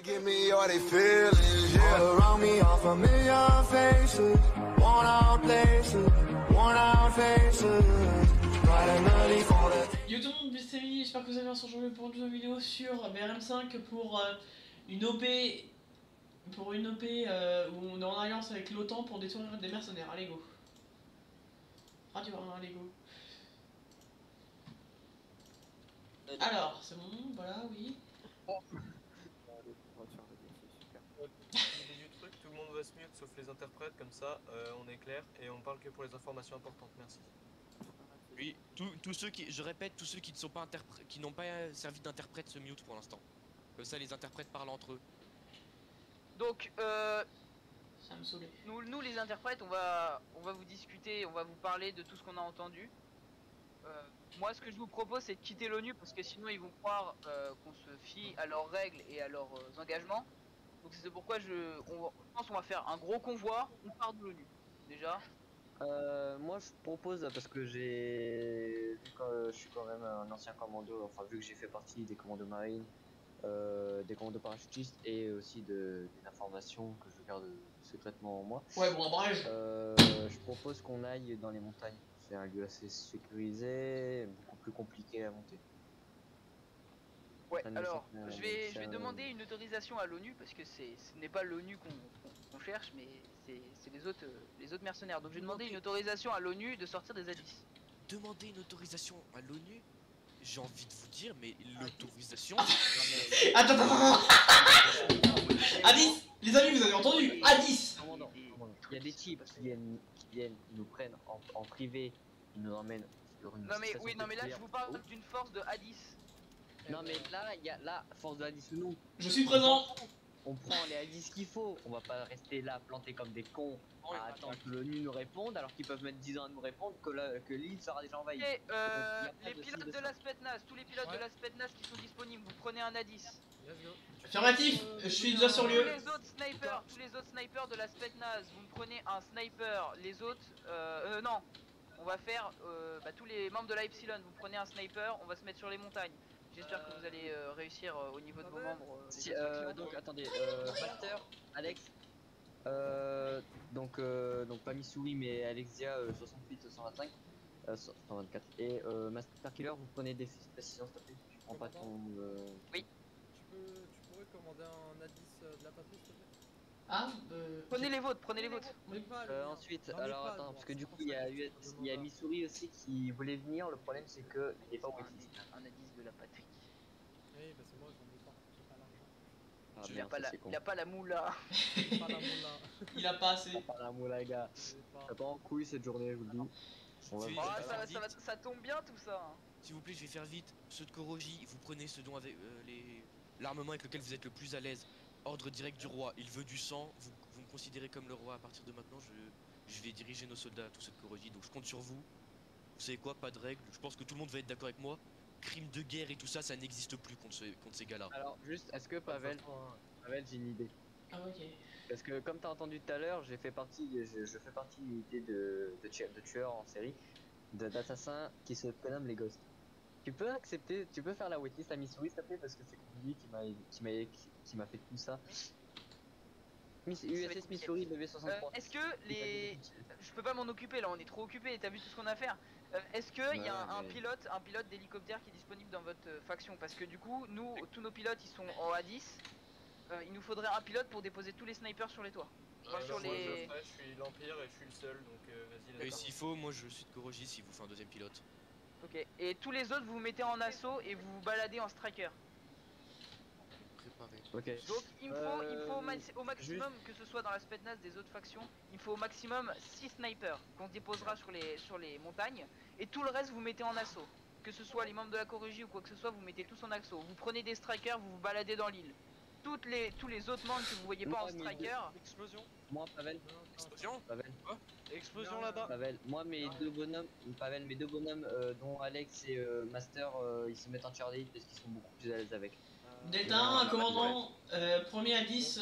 Give me all they feelings, yeah. All around me are familiar faces, worn out places, worn out faces. Yo tout le monde, c'est Samy, j'espère que vous allez bien, aujourd'hui pour une nouvelle vidéo sur BRM5 pour une OP où on est en alliance avec l'OTAN pour détruire des mercenaires. Allez go. Radio, allez go. Alors, c'est bon, voilà, oui. L'idée du truc, tout le monde va se mute sauf les interprètes, comme ça on est clair et on parle que pour les informations importantes, merci. Oui, tous ceux qui, je répète, tous ceux qui ne sont pas qui n'ont pas servi d'interprète se mute pour l'instant. Comme ça les interprètes parlent entre eux. Donc Ça me saoulait. nous les interprètes, on va vous discuter, on va vous parler de tout ce qu'on a entendu. Moi ce que je vous propose c'est de quitter l'ONU parce que sinon ils vont croire qu'on se fie à leurs règles et à leurs engagements. Donc c'est pourquoi je pense qu'on va faire un gros convoi, on part de l'ONU déjà. Moi je propose, parce que je suis quand même un ancien commando, enfin vu que j'ai fait partie des commandos marines, des commandos parachutistes et aussi des informations que je garde secrètement en moi. Ouais, bon, abrège. Je propose qu'on aille dans les montagnes. C'est un lieu assez sécurisé, beaucoup plus compliqué à monter. Ouais, alors je vais demander une autorisation à l'ONU parce que ce n'est pas l'ONU qu'on cherche, mais c'est les autres mercenaires. Donc je vais demander une autorisation à l'ONU de sortir des A10. Demander une autorisation à l'ONU, j'ai envie de vous dire, mais l'autorisation. Attends. A10, les amis, vous avez entendu? A10. Il y a des types qui viennent nous prennent en privé, ils nous emmènent sur une. Non mais là je vous parle d'une force de A10. Non mais là, il y a la force de A10 ou nous. Je suis présent. On prend les A10 qu'il faut. On va pas rester là plantés comme des cons à attendre que l'ONU nous réponde alors qu'ils peuvent mettre 10 ans à nous répondre que l'île sera déjà envahie. Et les pilotes de la Spetsnaz, tous les pilotes de la Spetsnaz qui sont disponibles, vous prenez un A10. Affirmatif, je suis déjà sur lieu. Tous les autres snipers de la Spetsnaz, vous me prenez un sniper. Les autres, non. On va faire tous les membres de la Epsilon, vous prenez un sniper, on va se mettre sur les montagnes. J'espère que vous allez réussir au niveau de vos membres. Donc attendez, Master, Alex, donc pas Missouri mais Alexia 68 125 124 et Master Killer, vous prenez des précisions s'il te plaît. Je prends pas ton. Oui. Tu pourrais commander un A10 de la patrouille s'il te plaît? Prenez les vôtres, prenez les vôtres. Ensuite, alors attends, parce que du coup il y a Missouri aussi qui voulait venir. Le problème c'est que il est pas waitlist. Un A10 de la patrie. Oui, parce que moi j'en ai pas, j'ai pas l'argent. Il a pas la moula. Il a pas assez. Pas la moula les gars. T'as pas en couille cette journée, je vous le dis. Ça tombe bien tout ça. S'il vous plaît, je vais faire vite. Ceux de Koroji, vous prenez ce dont avec l'armement avec lequel vous êtes le plus à l'aise. Ordre direct du roi, il veut du sang, vous me considérez comme le roi à partir de maintenant, je vais diriger nos soldats à tous ceux de Koroji, donc je compte sur vous. Vous savez quoi, pas de règles, je pense que tout le monde va être d'accord avec moi. Crime de guerre et tout ça, ça n'existe plus contre ces gars-là. Alors juste, est-ce que Pavel, j'ai une idée. Ah ok. Parce que comme t'as entendu tout à l'heure, je fais partie d'une unité de tueurs en série, d'assassins qui se prénomment les Ghosts. Tu peux faire la waitlist à Missouri s'il te plaît parce que c'est lui qui m'a fait tout ça. USS Missouri DV63. Est-ce que je peux pas m'en occuper là, on est trop occupé, t'as vu tout ce qu'on a à faire. Est-ce que il y a un pilote d'hélicoptère qui est disponible dans votre faction? Parce que du coup, nous, tous nos pilotes ils sont en A10. Il nous faudrait un pilote pour déposer tous les snipers sur les toits. Moi je suis l'Empire et je suis le seul, donc vas-y. Et s'il faut, moi je suis de Koroji s'il vous fait un deuxième pilote. Ok, et tous les autres vous vous mettez en assaut et vous vous baladez en striker. Préparé. Ok. Donc il faut au maximum, que ce soit dans la Spetsnaz des autres factions, il faut au maximum 6 snipers qu'on déposera sur les montagnes. Et tout le reste vous mettez en assaut. Que ce soit les membres de la Koroji ou quoi que ce soit, vous mettez tous en assaut. Vous prenez des strikers, vous vous baladez dans l'île. Tous les autres membres que vous voyez pas en striker. Explosion. Moi Pavel. Explosion. Pavel. Quoi? Explosion là-bas. Pavel. Moi mes deux bonhommes, dont Alex et Master, ils se mettent en Charlie parce qu'ils sont beaucoup plus à l'aise avec. Delta 1, commandant, premier à 10,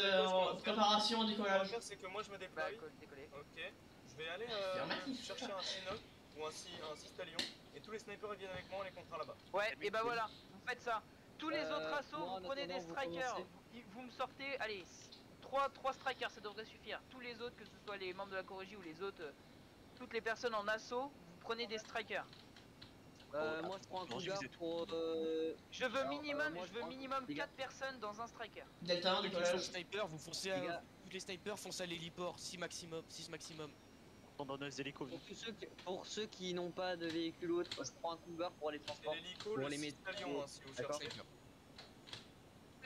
préparation, décollage. Ce que je vais faire, c'est que moi je me déploie. Ok. Je vais aller chercher un Chinook ou un 6 talion et tous les snipers viennent avec moi, on les contraint là-bas. Ouais, et bah voilà, vous faites ça. Tous les autres assauts, vous prenez des strikers. vous me sortez, allez, 3 strikers, ça devrait suffire. Tous les autres, que ce soit les membres de la Corrégie ou les autres, toutes les personnes en assaut, vous prenez des strikers. Moi je prends un coup Corrégie, de garde vous êtes- pour. Je veux Alors, minimum, moi, je veux prends- minimum les gars, 4 personnes dans un striker. Delta 1, Ceux qui Nicolas. sont snipers, vous foncez Les à... gars. Tous les snipers foncent à l'héliport, 6 maximum. Pendant nos hélicos. pour ceux qui n'ont pas de véhicule ou autre, je prends un coup de garde pour les C'est transporter. l'hélico, Pour le les 6 mettre- avions, hein, si vous D'accord. cherchez.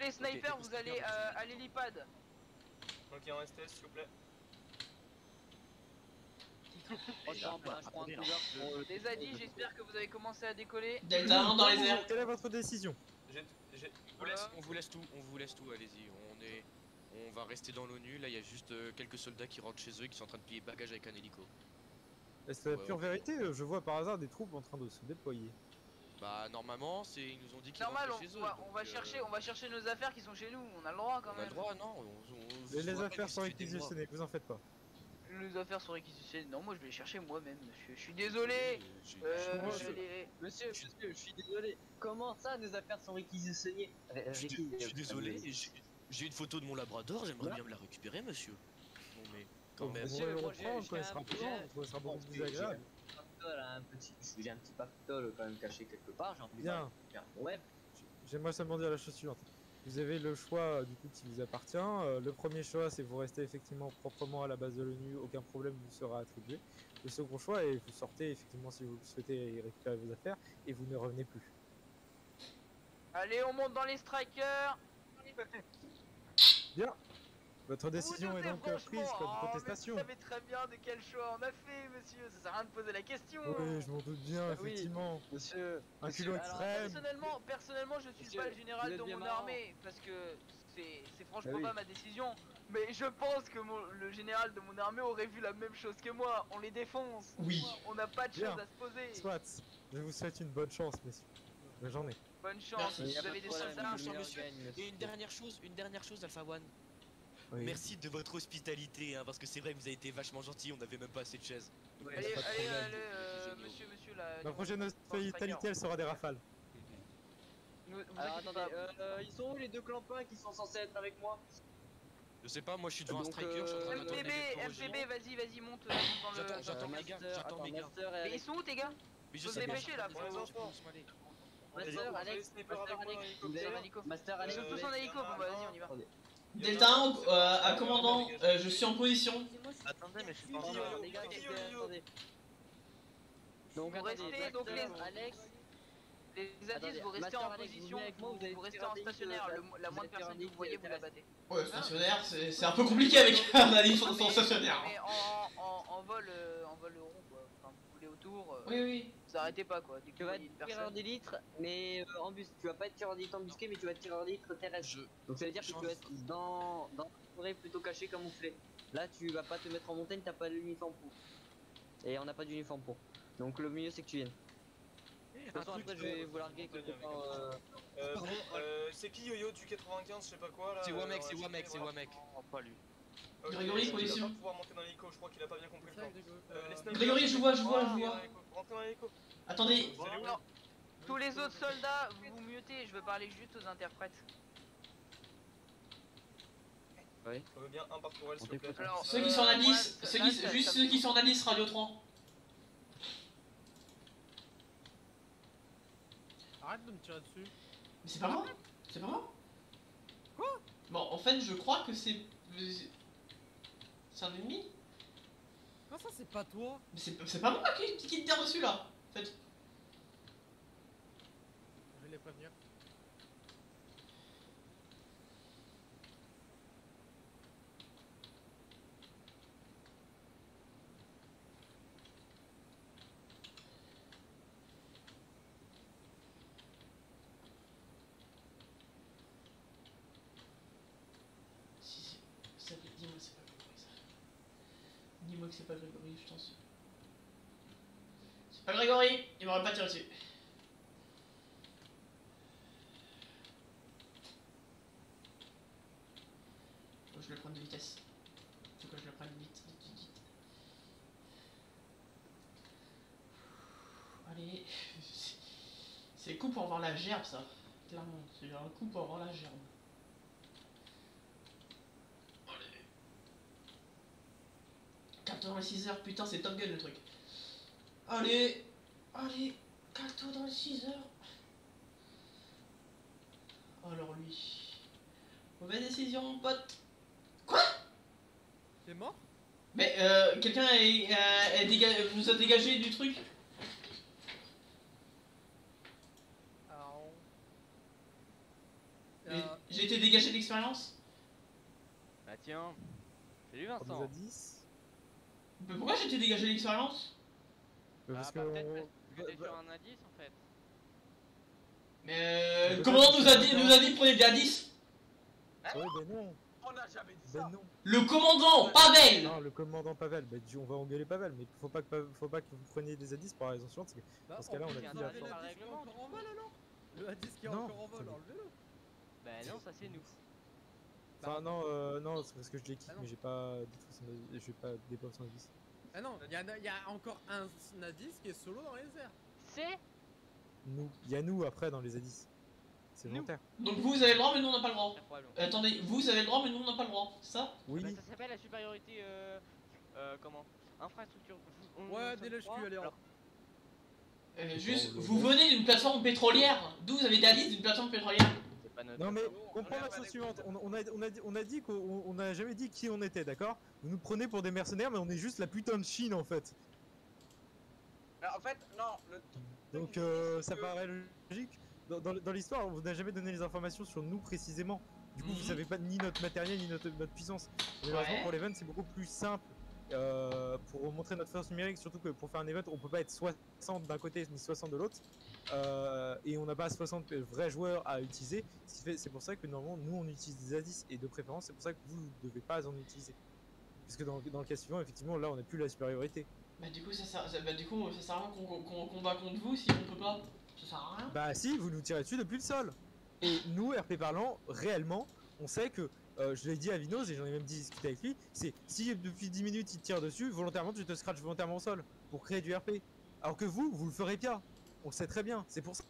Les snipers, les vous allez snipers, à l'hélipad. Donc en STS, s'il vous plaît. Moi, je prends un coup de garde pour Les Adis, j'espère que vous avez commencé à décoller. Delta 1 dans les airs. Quelle est votre décision? On vous laisse tout, allez-y. On va rester dans l'ONU, là il y a juste quelques soldats qui rentrent chez eux et qui sont en train de plier bagages avec un hélico. Est-ce la Ouais, pure ouais. vérité? Je vois par hasard des troupes en train de se déployer. Bah normalement, ils nous ont dit qu'ils Normal, rentraient chez eux. on va chercher nos affaires qui sont chez nous. On a le droit quand On a même. le droit, non Les affaires sont réquisitionnées, vous en faites pas. Les affaires sont réquisitionnées. Non, moi je vais les chercher moi-même, monsieur. Je suis désolé. Monsieur, je suis désolé. Comment ça, nos affaires sont réquisitionnées? Je suis désolé, j'ai une photo de mon labrador, j'aimerais bien me la récupérer, monsieur. Non mais, quand même. Monsieur, Vous moi, le reprendre j'ai quand il un sera peu- présent, ça sera beaucoup plus agréable. J'ai un petit pactole quand même caché quelque part. J'ai envie Bien. Ouais. J'aimerais seulement dire la chose suivante. Vous avez le choix du coup qui vous appartient. Le premier choix, c'est vous restez effectivement proprement à la base de l'ONU, aucun problème vous sera attribué. Le second choix est vous sortez effectivement si vous le souhaitez récupérer vos affaires et vous ne revenez plus. Allez, on monte dans les strikers. Votre décision Vous est dosez donc franchement. prise comme Oh, protestation. mais vous savez très bien de quel choix on a fait, monsieur. Ça sert à rien de poser la question. Oui, je m'en doute bien, Bah oui. effectivement. Monsieur. Un culot alors, extrême. Personnellement, je suis Monsieur, pas le vous général êtes de bien mon marrant. armée parce que c'est franchement Bah oui. pas ma décision. Mais je pense que le général de mon armée aurait vu la même chose que moi. On les défonce. Oui. On n'a pas de Bien. choses à se poser. Soit. Je vous souhaite une bonne chance, messieurs. J'en ai. Bonne chance. Merci. Vous avez des soldats. monsieur. Et une dernière chose, Alpha One. Oui. Merci de votre hospitalité, hein, parce que c'est vrai que vous avez été vachement gentil, on avait même pas assez de chaises. Allez, pas de allez, problème. allez, monsieur là. Ma prochaine hospitalité, elle sera des rafales. Vous Alors inquiétez attendez, pas. ils sont où les deux clampins qui sont censés être avec moi? Je sais pas, moi je suis devant un Donc, striker, je suis en train d'attendre MPB, les corrigés. MPB, vas-y, monte dans le. J'attends les gars, j'attends les gars. Mais ils sont où tes gars? Mais je Faut sais se pas, dépêcher, là, je faut- sais pas, faut- je pense m'aller. Master, Alex, vous avez un hélico. Master, Alex, Ils sont tous en hélico, bon bah vas-y, on y va. Attendez. Delta 1 à commandant, je suis en position. Attendez, mais je suis pas Pardon, en les gars, attendez. Vous attendez, restez, donc Master, Alex, les Adis, vous restez Master en Alex, position, vous venez avec moi, vous allez vous restez faire en des stationnaire, hits, la vous moindre allez faire personne des que vous voyez, hits vous la battez. Ouais, stationnaire, c'est un peu compliqué avec un allié sans stationnaire. Mais en vol rond quoi, enfin vous voulez autour, Oui, oui. vous arrêtez pas quoi, dès que tu vous vas voyez être une tireur personne. d'élite, mais tu vas pas être tireur d'élite embusqué, mais tu vas être tireur d'élite terrestre. Je... Donc ça veut dire que tu vas être dans la forêt plutôt caché camouflé. Là tu vas pas te mettre en montagne, t'as pas l'uniforme pour. Et on n'a pas d'uniforme pour. Donc le mieux c'est que tu viennes. De toute façon après je vais vous larguer quelque part. C'est qui Yo-Yo du 95, je sais pas quoi là C'est Wamek, ouais, c'est Wamek, c'est Wamek. Oh, pas lui. Grégory, Il va position. pas pouvoir monter dans l'hélico, je crois qu'il a pas bien compris le plan. Les snipers, Grégory, je vois. Rentrez dans l'hélico. Attendez, Vous allez où Non. Tous les autres soldats, vous vous mutez, je veux parler juste aux interprètes. On veut bien un par tourelle s'il vous plaît. Alors, ceux qui sont en moi, Alice, là, ça- juste ça- ceux qui sont en Alice, Radio 3. Arrête de me tirer dessus. Mais c'est pas moi. C'est pas moi. Quoi? Bon, en fait, je crois que c'est. C'est un ennemi. Comment ça, c'est pas toi? Mais c'est pas moi qui te tire dessus là. En fait. Je vais les prévenir. Dis-moi que c'est pas Grégory ça. Dis-moi que c'est pas Grégory, je t'en suis. C'est pas Grégory, il m'aurait pas tiré dessus. Faut que je le prenne de vitesse. Faut que je le prenne vite. Allez. C'est le coup pour avoir la gerbe ça. Clairement, c'est un coup pour avoir la gerbe. 6 heures, putain, c'est Top Gun le truc. Allez, allez, cale-toi dans les 6 heures. Alors lui. Mauvaise décision, mon pote. T'es mort? Mais quelqu'un vous a dégagé du truc? Alors... J'ai été dégagé de l'expérience? Bah tiens, salut On nous a Vincent. 10. Mais pourquoi j'ai été dégagé de l'expérience? Parce que peut-être on- parce que t'es sur un indice en fait. Mais Mais comment peut-être nous a dit prenez des indices? Ouais, ben non, On n'a jamais dit ben ça. non. Le commandant, Pavel! Non, le commandant Pavel, bah, on va engueuler Pavel, mais faut pas que vous preniez des indices pour la raison suivante, c'est que Bah, dans ce cas-là, on a plus, plus il y a la un force. par le règlement, disque en vol alors. Le indice qui est Non. encore en vol, enlevez-le. Bah non, ça c'est nous. Enfin, non, c'est parce que je l'ai kick, Ah non. mais j'ai pas des postes en indice. Ah non, il y a encore un indice qui est solo dans les airs. C'est Nous, il y a nous après dans les indices. C'est Nous. volontaire. Donc vous avez le droit, mais nous on n'a pas le droit. probablement. Attendez, vous avez le droit, mais nous on n'a pas le droit, c'est ça? Oui, Bah, ça s'appelle la supériorité comment infrastructure. Ouais, dès le cul, allez, alors, Juste, Bon, vous venez d'une plateforme pétrolière. D'où vous avez des indices d'une plateforme pétrolière? c'est pas notre. non mais on comprends a la pas chose les suivante. On a dit qu'on n'a jamais dit qui on était, d'accord? Vous nous prenez pour des mercenaires, mais on est juste la putain de Chine en fait. En fait, non. Donc ça paraît logique. Dans l'histoire, on vous n'a jamais donné les informations sur nous précisément. Du coup, vous Mhm. savez pas ni notre matériel ni notre puissance. Mais malheureusement, Ouais. pour l'event, c'est beaucoup plus simple pour montrer notre force numérique. Surtout que pour faire un event, on peut pas être 60 d'un côté ni 60 de l'autre. Et on n'a pas 60 vrais joueurs à utiliser. C'est pour ça que normalement, nous on utilise des indices et de préférence, c'est pour ça que vous ne devez pas en utiliser. Parce que dans le cas suivant, effectivement, là on n'a plus la supériorité. Bah du coup ça sert à rien qu'on combat contre vous si on peut pas. Ça sert à rien. Bah si, vous nous tirez dessus depuis le sol. Et nous, RP parlant, réellement, on sait que, je l'ai dit à Vinos et j'en ai même discuté avec lui, c'est si depuis 10 minutes il te tire dessus, volontairement tu te scratches volontairement au sol pour créer du RP. Alors que vous le ferez bien. On le sait très bien. C'est pour ça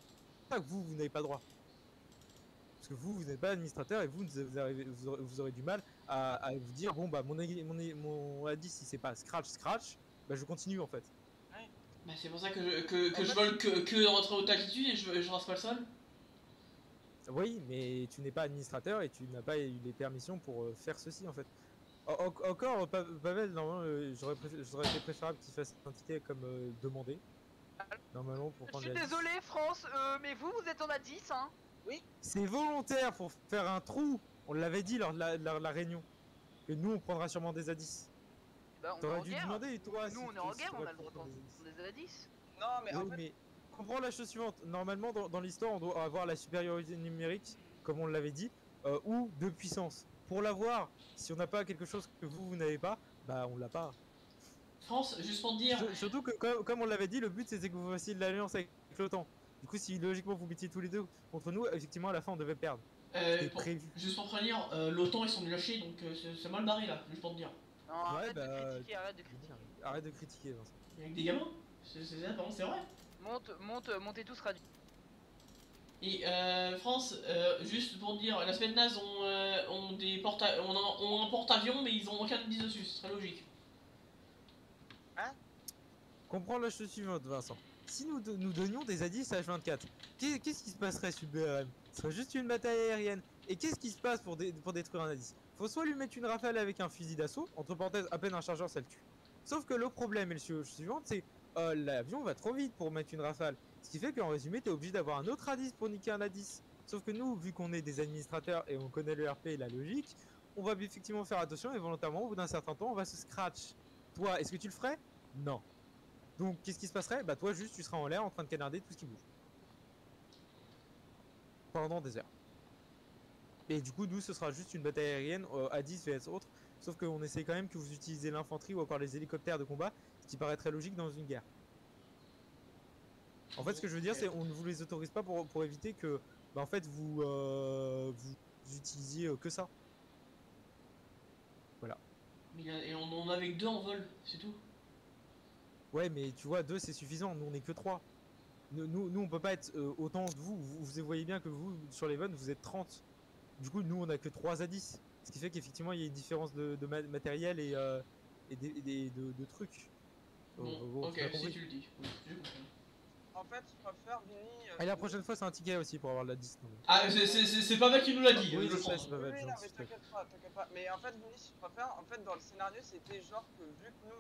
que vous n'avez pas le droit. Parce que vous n'êtes pas administrateur et vous aurez du mal à vous dire bon bah mon A10 si c'est pas scratch, bah je continue en fait. Bah c'est pour ça que je vole que rentrer haute altitude et je rase pas le sol. Oui, mais tu n'es pas administrateur et tu n'as pas eu les permissions pour faire ceci en fait. Encore, Pavel, normalement, j'aurais été préférable qu'il fasse un ticket comme demandé. Normalement, pour Je prendre suis la désolé, France, mais vous êtes en A10, hein. C'est volontaire pour faire un trou. On l'avait dit lors de la réunion. Que nous, on prendra sûrement des A10. Bah, on est T'aurais en dû guerre. demander, toi. Nous, si on est en si guerre, on t'aurais a le pu droit de prendre prendre des A10. Non, mais en Oui, fait, mais comprends la chose suivante. Normalement, dans l'histoire, on doit avoir la supériorité numérique, comme on l'avait dit, ou de puissance. Pour l'avoir, si on n'a pas quelque chose que vous n'avez pas, bah on l'a pas. France, juste pour te dire. Surtout que, comme on l'avait dit, le but c'était que vous fassiez de l'alliance avec l'OTAN. Du coup, si logiquement vous mettiez tous les deux contre nous, effectivement, à la fin, on devait perdre. C'était prévu. Juste pour prévenir, l'OTAN ils sont nuls à chier donc c'est mal barré là, juste pour te dire. Non, Ouais, arrête bah, de critiquer, arrête de critiquer. Arrête de critiquer, Vincent. Avec des gamins. C'est ça, par contre, c'est vrai. Montez tous radio. Et France, juste pour te dire, la Spetsnaz ont un porte-avions mais ils ont aucun indice dessus, c'est très logique. Comprends la chose suivante, Vincent. Si nous donnions des indices à H24, qu'est-ce qui se passerait sur BRM? Ce serait juste une bataille aérienne. Et qu'est-ce qui se passe pour détruire un indice? Faut soit lui mettre une rafale avec un fusil d'assaut, entre parenthèses, à peine un chargeur ça le tue. Sauf que le problème et le suivant, c'est l'avion va trop vite pour mettre une rafale. Ce qui fait qu'en résumé, t'es obligé d'avoir un autre indice pour niquer un indice. Sauf que nous, vu qu'on est des administrateurs et on connaît le RP et la logique, on va effectivement faire attention et volontairement, au bout d'un certain temps, on va se scratch. Toi, est-ce que tu le ferais? Non. Donc, qu'est-ce qui se passerait? Bah, toi, juste, tu seras en l'air en train de canarder tout ce qui bouge. Pendant des heures. Et du coup, nous, ce sera juste une bataille aérienne à 10 vs autres. Sauf qu'on essaie quand même que vous utilisez l'infanterie ou encore les hélicoptères de combat, ce qui paraît très logique dans une guerre. En fait, ce que je veux dire, c'est on ne vous les autorise pas pour éviter que, bah, en fait, vous utilisiez que ça. Voilà. Mais et on en a avec 2 en vol, c'est tout. Ouais, mais tu vois, 2 c'est suffisant, nous on est que 3. Nous on peut pas être autant de vous voyez bien que vous, sur les vous êtes 30. Du coup, nous on a que 3 à 10. Ce qui fait qu'effectivement il y a une différence de matériel et de trucs. Bon, ok, t'as si compris. tu le dis. Oui, j'ai compris. En fait, je préfère Vinny. Et la prochaine fois, c'est un ticket aussi pour avoir de la 10. Non, mais... Ah, c'est pas mal qui nous l'a dit. Oui, je je sais, pense. c'est pas mal, Oui, non, gentil, mais s'il te plaît. t'inquiète pas. Mais en fait, Vinny, je préfère. En fait, dans le scénario, c'était genre que vu que nous,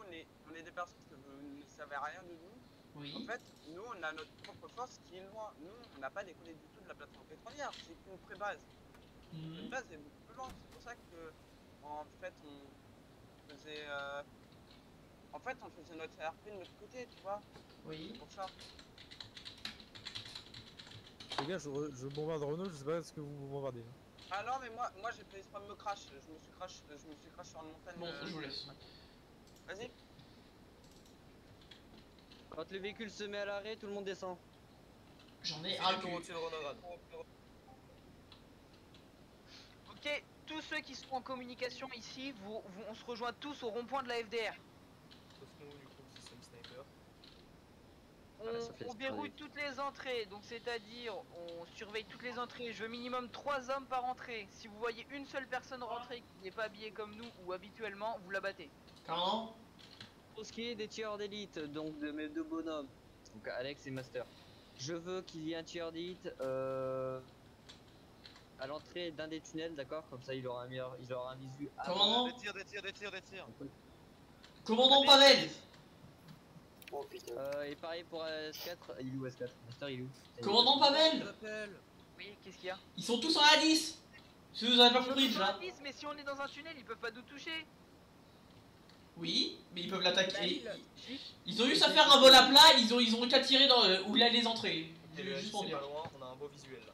on est des personnes que vous ne savez rien de nous, en Oui. fait, nous, on a notre propre force qui est loin. Nous, on n'a pas décollé du tout de la plateforme pétrolière. C'est qu'une pré-base. Mhm. Une base est beaucoup plus loin. C'est pour ça que, en fait, on faisait. En fait, on faisait notre RP de notre côté, tu vois. Oui. C'est pour ça. Les gars, je bombarde Renault, je sais pas ce que vous bombardez. Hein. Ah non, mais moi, j'ai fait exprès de me crash. Je me suis crash sur une montagne. Bon, je vous laisse. Vas-y. Quand le véhicule se met à l'arrêt, tout le monde descend. J'en ai C'est un les tours cul. au-dessus de Renograd. Ok, tous ceux qui sont en communication ici, on se rejoint tous au rond-point de la FDR. Sauf nous, du coup, système sniper. ça fait On verrouille toutes les entrées, donc c'est-à-dire on surveille toutes les entrées. Je veux minimum 3 hommes par entrée. Si vous voyez une seule personne rentrer qui n'est pas habillée comme nous ou habituellement, vous la battez. Comment? Pour ce qui est des tireurs d'élite, donc de mes deux bonhommes, donc Alex et Master, je veux qu'il y ait un tireur d'élite à l'entrée d'un des tunnels, d'accord? Comme ça il aura un visu. Commandant? Des tirs. Commandant Pavel! Et pareil pour S4, il est où S4? Master il est où? Commandant Pavel! Oui, qu'est-ce qu'il y a? Ils sont tous en A10! Si vous avez pas compris déjà. Mais si on est dans un tunnel, ils peuvent pas nous toucher. Oui, mais ils peuvent l'attaquer. Ils ont juste à faire un vol à plat, ils ont qu'à tirer dans où là les entrées. Et le Juste pour c'est dire. pas loin, on a un beau visuel là.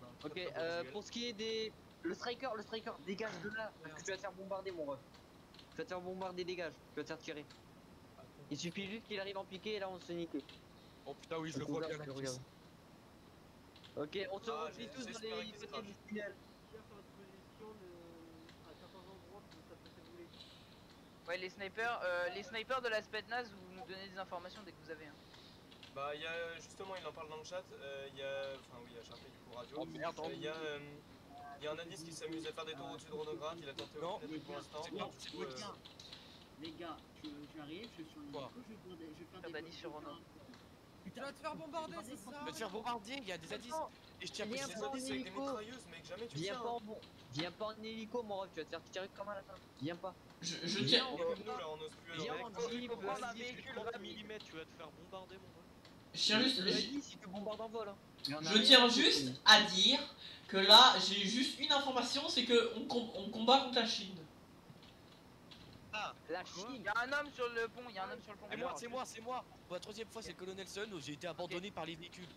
On a un très, Ok, très beau visuel. pour ce qui est des... Le striker, dégage de là, parce que tu vas te faire bombarder mon ref. Tu vas te faire bombarder, dégage, tu vas te faire tirer. Il suffit juste qu'il arrive en piqué et là on se fait niquer. Oh putain, oui, je le vois bien, la crise. Ok, on se Ah, replie tous dans j'espère les qu'il se côtés crache. du tunnel. Ouais, les snipers de la Spetsnaz, vous nous donnez des informations dès que vous avez un. Bah, il y a justement, il en parle dans le chat. Il y a. Enfin, oui, il y a Charpé du coup radio. Oh merde, Il y a un indice qui s'amuse à faire des tours au-dessus de Renograd. Il a tenté Non, aucune attaque pour l'instant. c'est bon, Du coup, Les gars, j'arrive, je suis en Quoi hélico, je vais faire Faire des d'indice sur Renault. Tu vas te faire bombarder, c'est ça? Je vais te faire bombarder, il y a des indices. Et je tiens à Viens préciser. des indices avec des hélico. mitrailleuses, mec, jamais tu Viens tiens. pas en bon. Viens pas en hélico mon ref, tu vas te faire tirer comme à la fin. Viens pas. Je tiens. On est comme nous là, on ose plus Viens aller. en Il jeep, faut prendre un vas-y, véhicule Mm, rapide. tu vas te faire bombarder, mon gars. Je tiens juste. Le hélice, il te bombarde en vol. Hein. Il y en a Je rien tiens à foutre, juste lui. à dire que là j'ai juste une information, c'est que on combat contre la Chine. La Chine. Il y a un homme sur le pont, il y a un homme sur le pont. C'est moi. Pour la troisième fois, c'est le colonel Sun, où j'ai été abandonné par les véhicules.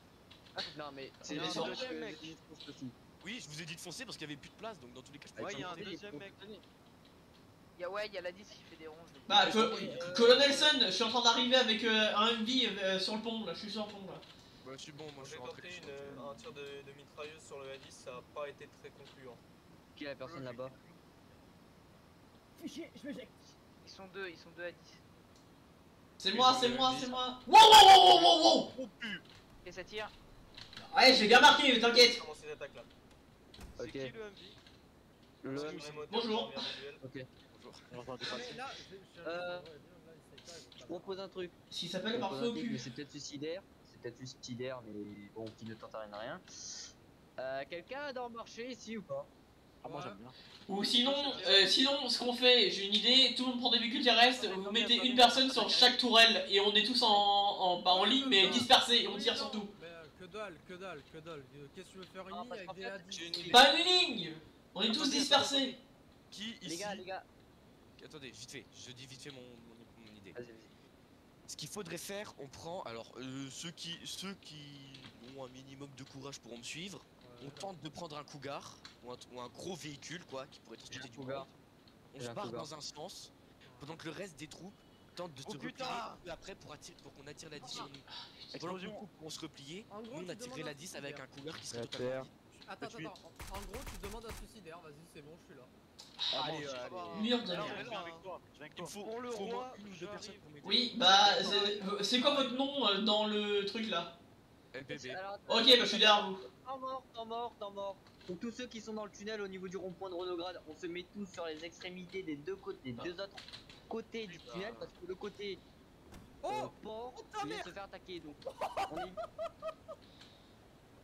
Non mais C'est on les a sortes. un deuxième mec. aussi. Oui, je vous ai dit de foncer parce qu'il y avait plus de place, donc dans tous les cas, je Ouais, pouvais il y a un pas monter. deuxième mec. Il y a la 10 qui fait des ronds. Bah, Colonel Sun, je suis en train d'arriver avec un MV sur le pont là, je suis sur le pont là. Bah, je suis bon, moi je suis J'ai rentré. tenté un tir de mitrailleuse sur le A10, ça a pas été très concluant. Qui est la personne là-bas? Fichier, je me jette. Ils sont deux à 10. C'est moi. Wow. Et ça tire. Ouais, j'ai bien marqué, t'inquiète. Comment c'est l'attaque là? C'est Ok. qui le MV? Le... Sur les moteurs, Bonjour. première visuelle. Ok. Bonjour. Mais là, Je propose un truc. S'il s'appelle Je par propose feu un au truc, mais cul. c'est peut-être suicidaire, mais bon, qui ne tente à rien. Quelqu'un adore marcher ici ou pas? Ah, moi j'aime bien. Ou sinon, ce qu'on fait, j'ai une idée, tout le monde prend des véhicules terrestres, vous mettez une personne sur chaque tourelle et on est tous pas en ligne mais dispersés et on tire sur tout. Mais que dalle. Qu'est-ce que tu veux faire une Ah, ligne parce avec qu'en des fait, A10? j'ai une idée. Pas une ligne. On est tous dispersés. Qui ici Les gars, Attendez, vite fait, je dis vite fait mon idée. vas-y. Ce qu'il faudrait faire, on prend, alors ceux qui ont un minimum de courage pourront me suivre. On tente de prendre un cougar ou un gros véhicule quoi, qui pourrait transporter du cougar. monde. On J'ai se un barre cougar. dans un sens, pendant que le reste des troupes tentent de se replier peu après pour qu'on attire la 10 sur nous. Pendant que les troupes vont se replier, En gros, nous on tu attirerait demandes la un 10 avec un suicidaire. cougar qui serait La totalement terre. vide. Attends. En gros, tu demandes un suicidaire. Vas-y, c'est bon, je suis là. Allez, Merde. Je viens avec toi. il me faut Pour le au moins roi, une ou deux j'arrive. personnes pour m'aider. Oui, bah, c'est quoi votre nom dans le truc là? LBB. Alors, Ok, bah je suis derrière vous. temps mort. Donc tous ceux qui sont dans le tunnel au niveau du rond-point de Renograd, on se met tous sur les extrémités des deux côtés, des deux autres côtés du tunnel, parce que le côté port vient se faire attaquer. Donc on est...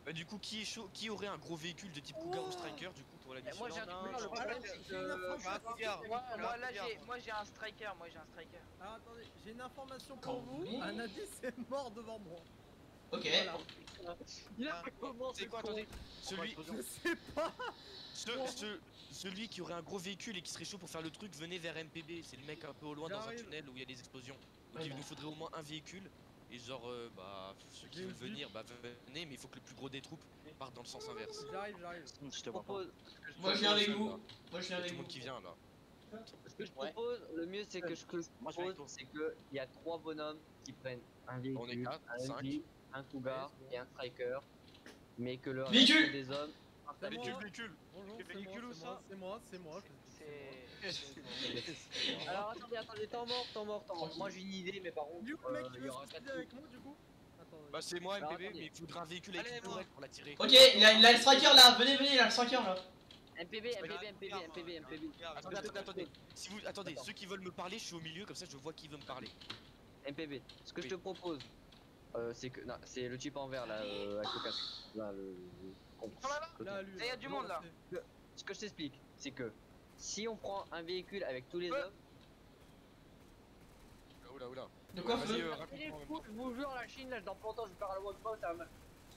Bah du coup qui est chaud, qui aurait un gros véhicule de type Cougar ou Striker du coup pour la mission? Moi j'ai un le problème c'est que moi j'ai un striker, Alors attendez, j'ai une information pour vous. Un indice est mort devant moi. Ok. Voilà. Il a comment C'est quoi, attendez, celui, Je sais pas. celui qui aurait un gros véhicule et qui serait chaud pour faire le truc, venez vers MPB, c'est le mec un peu au loin dans un J'arrive. tunnel où il y a des explosions. Donc Ouais, il bah. nous faudrait au moins un véhicule. Et genre, bah, ceux qui J'ai veulent une venir, bah venez, mais il faut que le plus gros des troupes parte dans le sens inverse. J'arrive. Je propose, Moi je viens avec vous. Moi je Il y viens a tout avec le vous. monde qui vient là. ce que je propose, le mieux c'est que ce que je Moi, je vais avec propose, c'est que il y a 3 bonhommes qui prennent un véhicule, On est quatre, un cinq. MG, un Cougar Ouais, c'est bon. et un Striker, mais que le Véhicule reste des hommes C'est moi. Véhicule. Bonjour, Les véhicules ou ça c'est moi. Alors attendez, temps mort. Moi j'ai une idée, mais par contre, Du coup, mec, tu il y veux aura se 4 suicider avec moi du coup? Attends. Bah c'est moi Alors, MPB, attendez. mais il faudra un véhicule avec Allez, une moi. tourelle pour la tirer. Ok, il a le striker là. Venez, il a le striker là. MPB. Attendez. Si vous, attendez, ceux qui veulent me parler, je suis au milieu, comme ça je vois qui veut me parler. MPB. Ce que je te propose, c'est que non, c'est le type en vert là, avec le casque. Là, Là, lui. Il y a du monde, là. Ce que je t'explique, c'est que si on prend un véhicule avec tous les hommes, Oula. De quoi Vas-y, feu je vous jure, la Chine là, dans pas longtemps, je vais faire le walkbout, ça va.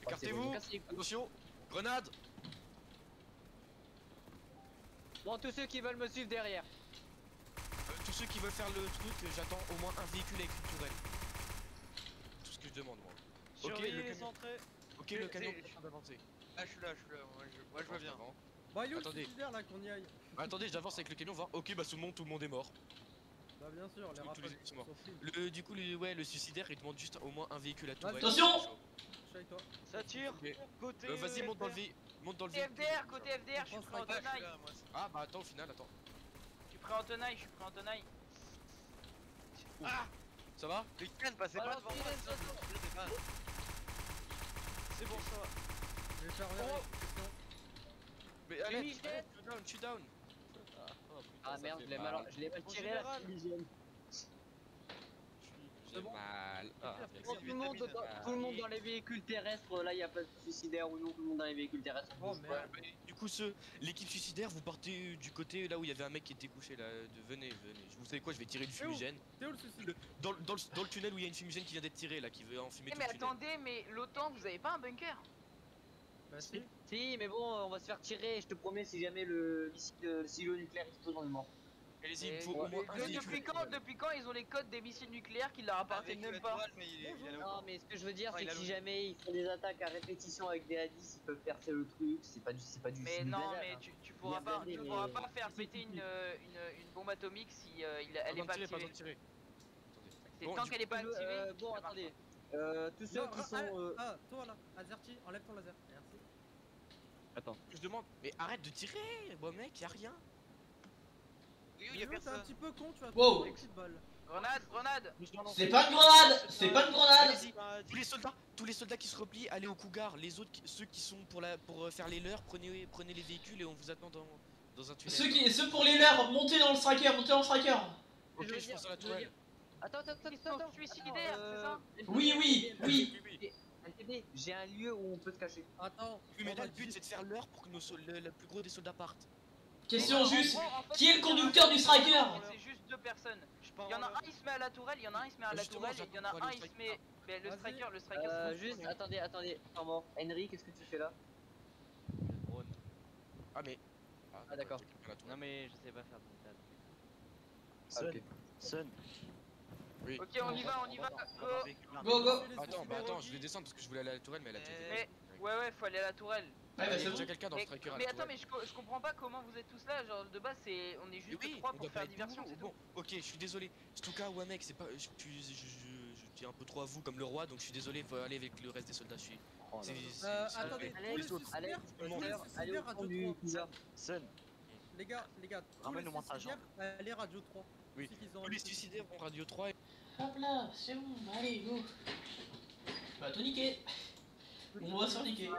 Écartez-vous. Attention, grenade. Bon, tous ceux qui veulent me suivre derrière. Tous ceux qui veulent faire le truc, j'attends au moins un véhicule avec une tourelle. Tout ce que je demande moi. Ok, Surveillez le les camion. entrées. Ok, le camion c'est- est en train d'avancer. Ah, je suis là. Moi, je veux bien. Bah, il est où le Attendez. suicidaire là qu'on y aille? Attendez, j'avance avec le camion, voir. Ok, bah tout le monde est mort. Bah, bien sûr, les Tous rappels les autres sont morts. sont films. Du coup, le suicidaire, il demande juste au moins un véhicule à tourelle. Attention Je suis avec toi. Ça tire. Ok. Côté. Vas-y, monte dans le véhicule. Côté FDR, je suis pris en Ah, je suis tenaille. là, moi. Ah bah attends, au final, attends. Je suis pris en tenaille. Ça va? Les cannes, passez pas devant moi. C'est bon, ça va. Je vais faire vérification. Mais allez, Michel. je suis down. Ah merde, je l'ai mal tiré là. général. J'ai mal. Ah, Bon, tout le monde dans les véhicules terrestres, là il y a pas de suicidaire ou non, tout le monde dans les véhicules terrestres. Oh merde. Du coup, l'équipe suicidaire, vous partez du côté là où il y avait un mec qui était couché là. Venez. Vous savez quoi? Je vais tirer une fumigène. T'es où le suicide? Dans le tunnel où il y a une fumigène qui vient d'être tirée là, qui veut enfumer tout Mais le tunnel. attendez, mais l'OTAN, vous avez pas un bunker? Bah, si. Si, mais bon, on va se faire tirer, je te promets, si jamais le silo nucléaire explose, on est mort. Allez-y, il me Et- faut au moins un Depuis véhicule. quand ils ont les codes des missiles nucléaires qui leur appartiennent même pas? Mais il est Non, mais ce que je veux dire, Ah, c'est il que a si le- jamais ils font des attaques à répétition avec des hadiths, ils peuvent percer le truc, c'est pas du Mais c'est du non, laser, mais hein. tu pourras pas, Bien tu blindé, pourras mais- pas faire péter une bombe atomique si elle est pas Pas besoin de activée. tirer. C'est Bon, tant du qu'elle est pas activée. Bon, ça marche attendez. Tous ceux Non, qui sont. toi là, Azerty, enlève ton laser. Merci. Attends. Je demande, mais arrête de tirer, bon mec, y'a rien. Oui, Mais y a non, t'es un personne. petit peu con, tu vas Wow. te petites balles. Grenade. C'est pas une grenade. C'est pas une grenade. Allez-y, tous les soldats qui se replient, allez au Cougar. Les autres, ceux qui sont pour faire les leurs, prenez les véhicules et on vous attend dans un tunnel. Ceux pour les leurs, montez dans le striker, Ok, je pense à la tourelle. Attends. Ils sont suicidaires, c'est ça? Oui. LTB, j'ai un lieu où on peut se cacher. Attends. Oui, mais on là, va le but dire- c'est de faire l'heure pour que le plus gros des soldats partent. Question En juste. gros, en fait, Qui est le conducteur du striker? C'est juste deux personnes. Je pars Il y en a en un, il se met à la tourelle, Justement, et il y en a j'attends un, pour il aller se met. Mais le Vas-y. striker, c'est Juste, attendez. Attends, Henry, qu'est-ce que tu fais là? Ah, mais. Ah, d'accord. quelqu'un à la tourelle. Non mais je sais pas faire de métal. Ah, ok. Sun. Oui. Ok, on y va, Go. Attends, je vais descendre parce que je voulais aller à la tourelle, mais elle a déjà été. Mais ouais, faut aller à la tourelle. Ouais, bah Il y c'est a bon. déjà quelqu'un dans le Mais, striker à mais la attends, tourelle. mais je comprends pas comment vous êtes tous là. Genre de base, on est juste Oui, trois on pour doit faire pas être diversion, beaucoup. c'est Bon, tout. ok, je suis désolé. Stuka, ouais mec, c'est pas. Je tiens un peu trop à vous comme le roi, donc je suis désolé, faut aller avec le reste des soldats. Je suis. Attendez, Allez, tous les allez, suicidaires, allez, tous les allez suicidaires au radio fond du 3. couloir. Sun. Les gars, tous les Ramène au moins ta suicidaires, allez radio 3. Oui. Ceux qui ont Tous les suicidaires vont Radio 3 et. Hop là, c'est bon, allez, go. Bah, tout niqué. On va se faire niquer.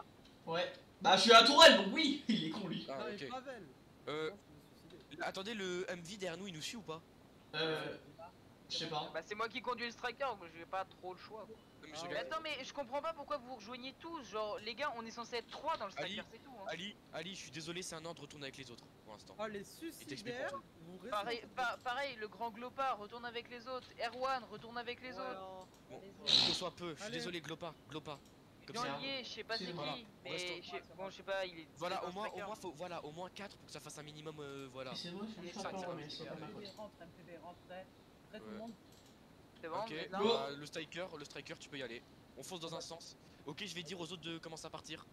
Ouais. Bah, je suis à Tourelle, donc oui, il est con lui. Ah, Non, mais ok. Pavel. Euh, Je pense que je me suis suicidé. Attendez, le MV derrière nous, il nous suit ou pas? Je sais pas. Bah c'est moi qui conduis le striker, donc je vais pas trop le choix. Quoi. Non, mais Ah j'ai ouais. Mais attends, mais je comprends pas pourquoi vous vous rejoignez tous. Genre, les gars, on est censé être 3 dans le striker, Ali, c'est tout. Hein. Ali, je suis désolé, c'est un ordre, retourne avec les autres pour l'instant. Oh, les t'explique suicidaires, pourquoi. vous restez Pareil, dans cette- pareil, le grand Glopa retourne avec les autres. Erwan retourne avec les autres. Bon, qu'on soit peu, je suis Allez. désolé, Glopa. Comme ça. Jean Lié, je sais pas c'est Voilà. qui, mais Restons. bon, je sais pas, il est. Voilà, c'est au un moins, striker. faut, voilà, au moins 4 pour que ça fasse un minimum, voilà. Et c'est moi, je suis Ça, pas ça, mais c'est pas ma faute. Rentre, MPV, rentre, prêt tout le Ouais. monde. C'est bon, Ok, vous êtes là Go. le striker, tu peux y aller. On fonce dans un sens. Ok, je vais dire aux autres de commencer à partir.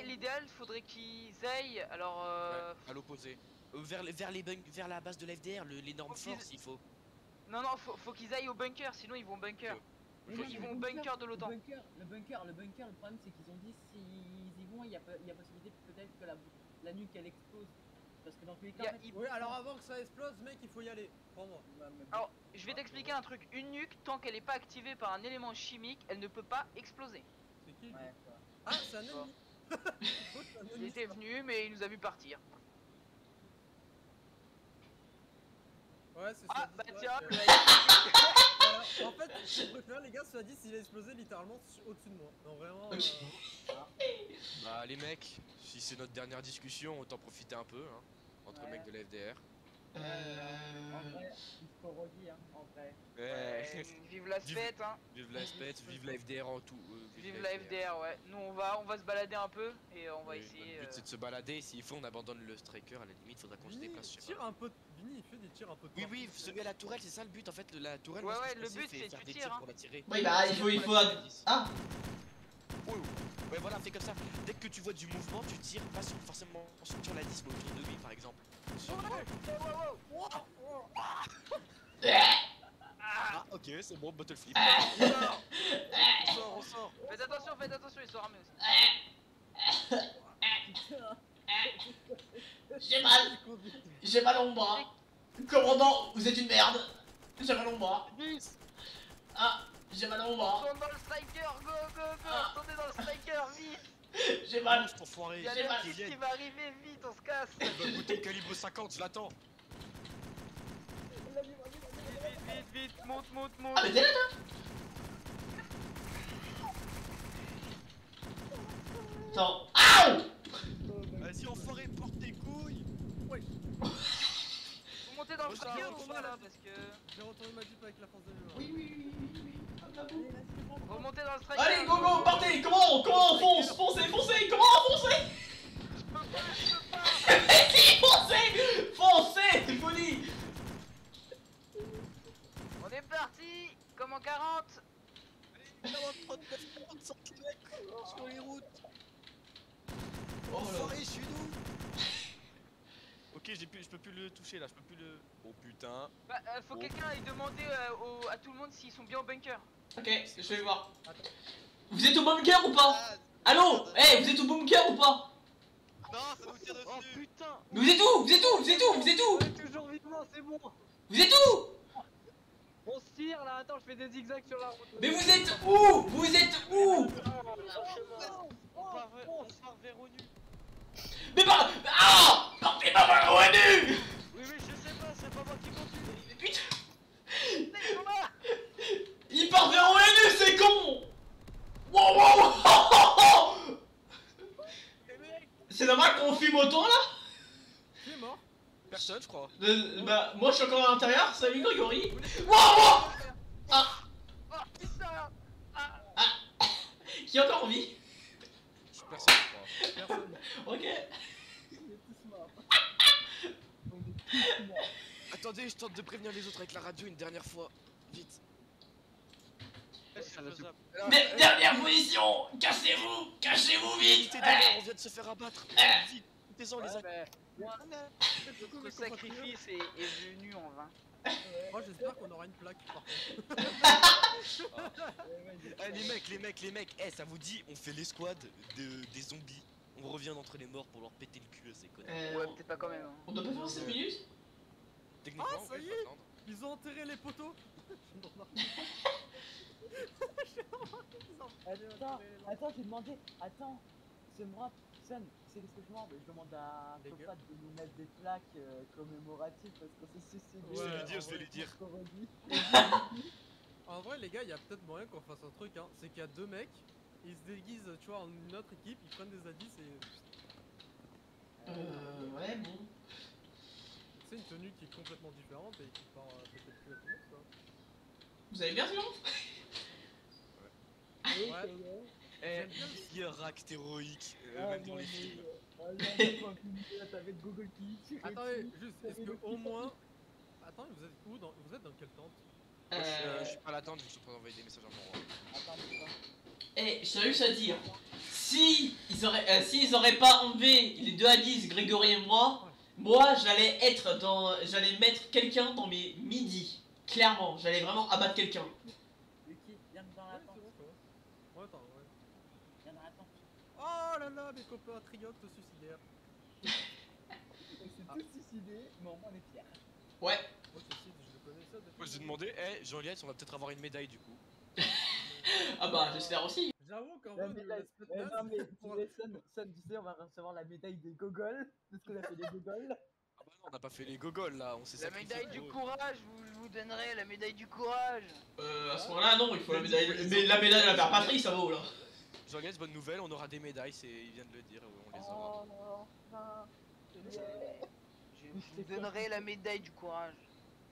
L'idéal, faudrait qu'ils aillent. Alors, Ouais, à l'opposé. Vers la base de l'FDR, l'énorme Faut qu'ils- force, il faut. non, faut qu'ils aillent au bunker, sinon ils vont bunker. Mais Faut non, qu'ils mais vont au bunker de l'OTAN. Le bunker, le problème c'est qu'ils ont dit s'ils y vont, il y a possibilité peut-être que la nuque elle explose. Parce que dans tous les Il y cas, a- en fait, il- Oui, alors avant que ça explose, mec, il faut y aller. Crois-moi. Alors, je vais t'expliquer un truc. Une nuque, tant qu'elle est pas activée par un élément chimique, elle ne peut pas exploser. C'est qui lui Ouais, quoi. Ah, c'est un ennemi. Oh, c'est un Il ennemi. était venu, mais il nous a vu partir. Ouais, c'est Ah, ça. bah Ouais, tiens, voilà. En fait, je préfère les gars, cela dit, s'il a explosé littéralement au-dessus de moi. Non, vraiment. Ok. Bah, les mecs, si c'est notre dernière discussion, autant profiter un peu, hein, entre Ouais. mecs de l'FDR. En vrai, il faut redire, hein, en vrai. Ouais. Vive la Vive- fête, hein. Vive la SPET, vive la FDR en tout. Vive la FDR, ouais. Nous, on va se balader un peu et on va Oui, essayer. notre but c'est de se balader, s'il faut on abandonne le striker, à la limite faudra qu'on se Vini, déplace, je sais tire pas. un peu. Vini, il fait des tirs un peu. de Oui, partout. oui, celui à la tourelle, c'est ça le but en fait, la tourelle. Ouais, moi, ce ouais, que le je sais, but, c'est faire tu des tires, tirs hein. pour la tirer. Oui, bah, il faut. Ah! Ouais, voilà, fais comme ça. Dès que tu vois du mouvement, tu tires pas forcément sur la liste, mais autour de lui par exemple. Ah, ok, c'est bon, bottle flip. On sort. Faites attention, ils sont armés aussi. J'ai mal! J'ai mal au bras! Commandant, vous êtes une merde! J'ai mal au bras! Ah! J'ai mal au bras! Retourne dans le striker, go, Ah. retournez dans le striker, vite. J'ai mal! Cet enfoiré, Il y a J'ai le mal. type qui va arriver, vite, on se casse. Il va goûter le calibre 50, je l'attends. Vite, monte. Ah, mais t'es là, toi! Attends! Aouh! Vas-y, enfoiré, porte tes couilles. Vous montez dans le Moi, striker ça ou va, pas là là. parce que. J'ai retourné ma jupe avec la force de l'humain. Oui. Remontez dans le striker. Allez, go, partez! Comment on fonce? Foncez! Comment on fonce? Vas-y, foncez! C'est folie! On est parti, comme en 40. Sur les routes. Oh là. Enfoiré, je suis d'où? Ok, je peux plus le toucher là, je peux plus le. Oh putain. Bah, faut Oh. quelqu'un aille demander à tout le monde s'ils sont bien au bunker. Ok, je vais voir. Vous êtes au bunker ou pas? Allô? Eh, vous êtes au bunker ou pas? Non, ça nous tire dessus. Oh putain. Mais vous êtes où? Vous êtes où? On est toujours vivant, c'est bon. Vous êtes où? On se tire là, attends, je fais des zigzags sur la route. Mais vous êtes où? Vous êtes où? On part vers ONU. Mais pas. Ah! Partez pas vers l'ONU! Oui, je sais pas, c'est pas moi qui conduis. Mais putain! Il part vers l'ONU, c'est con! Wow! C'est normal qu'on fume autant là? Tu es mort. Personne, je crois. Bah, moi je suis encore à l'intérieur. Salut Grégory! Wow! Ah! Oh putain. Qui est encore en vie? Je suis personne, je crois. Personne. Ok. Attendez, je tente de prévenir les autres avec la radio une dernière fois. Vite. C'est faisable. Dernière position! Cassez-vous! Cachez-vous vite! Quittez derrière, on vient de se faire abattre. Vite, quittez-en les actes. Notre sacrifice est venu en vain. Moi, j'espère qu'on aura une plaque par contre. Eh, les mecs, eh, ça vous dit, on fait l'escouade des zombies. On revient d'entre les morts pour leur péter le cul à ces connards. Ouais, peut-être pas quand même. Hein. On doit pas faire 7 minutes? Techniquement, Ah, ça ouais, y faut est. attendre. Ils ont enterré les poteaux. Attends, j'ai demandé. Attends, Semra, Sun, c'est ce que je demande. Je demande à Les Topat de nous mettre des plaques commémoratives parce qu'on s'est suicidé. Je vais lui dire. En vrai, les gars, il y a peut-être moyen qu'on fasse un truc, hein. C'est qu'il y a deux mecs, ils se déguisent, tu vois, en une autre équipe, ils prennent des indices et. Ouais, bon. C'est une tenue qui est complètement différente et qui part peut-être plus à tout le monde, quoi. Vous allez bien, sinon? Ouais. Eh, il y a un acte héroïque, même dans les films. T'avais Google qui. Attendez, juste, est-ce que au moins. Attends, vous êtes où vous êtes dans quelle tente? Moi, je suis pas à l'attente, je suis en train d'envoyer des messages à mon roi. Attends, Eh, je tiens juste à dire, si ils auraient pas enlevé les deux Hadis, Grégory et moi j'allais mettre quelqu'un dans mes midis. Clairement, j'allais vraiment abattre quelqu'un. Lucky, viens dans la tente. Ouais, attends, ouais. Viens dans la tente. Oh là là, mes copains triotes suicidaires. On s'est tous suicidés, mais au moins on est fiers. Ouais. Moi, suicide, je le connais ça. Moi, je lui ai demandé, Jean-Liette, on va peut-être avoir une médaille du coup. Ah bah, j'espère aussi. J'avoue qu'en La vrai, médaille. Non, mais Sun, tu sais, on va recevoir la médaille des gogoles. Parce qu'on a fait des gogoles. Ah bah non, on n'a pas fait les gogoles là, on s'est La sacrifié. médaille du courage, je vous donnerai la médaille du courage. À ce moment-là, non, il faut la médaille. Mais la médaille de la Père Patrie, ça vaut là. Jean-Liette, bonne nouvelle, on aura des médailles, il vient de le dire, on les aura. Oh non, non. Je vous donnerai la médaille du courage.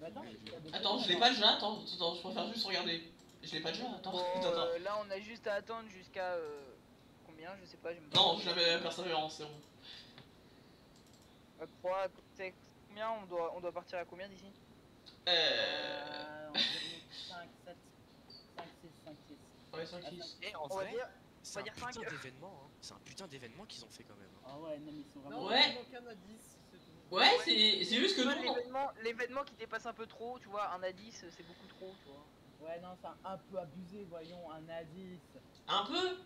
Mais Attends, je l'ai pas déjà, attends, je préfère juste regarder. Je l'ai pas déjà, attends. Bon, Attends. là on a juste à attendre jusqu'à combien, je sais pas. Non, je l'avais la persévérance, c'est bon. 3, combien on doit partir à combien d'ici? 5, 7, 5, 6, 5, 6. Ouais, 5, 6. Et en On va vrai, dire, c'est un dire putain 5. d'événement, hein. C'est un putain d'événement qu'ils ont fait quand même. Ah ouais, non, mais ils sont vraiment. Non, Ouais. il manque un à 10, c'est tout. Ouais, c'est juste que Tu vois, nous. l'événement qui dépasse un peu trop, tu vois, un à 10 c'est beaucoup trop, tu vois. Ouais, non, c'est un peu abusé, voyons, un A10. Un peu.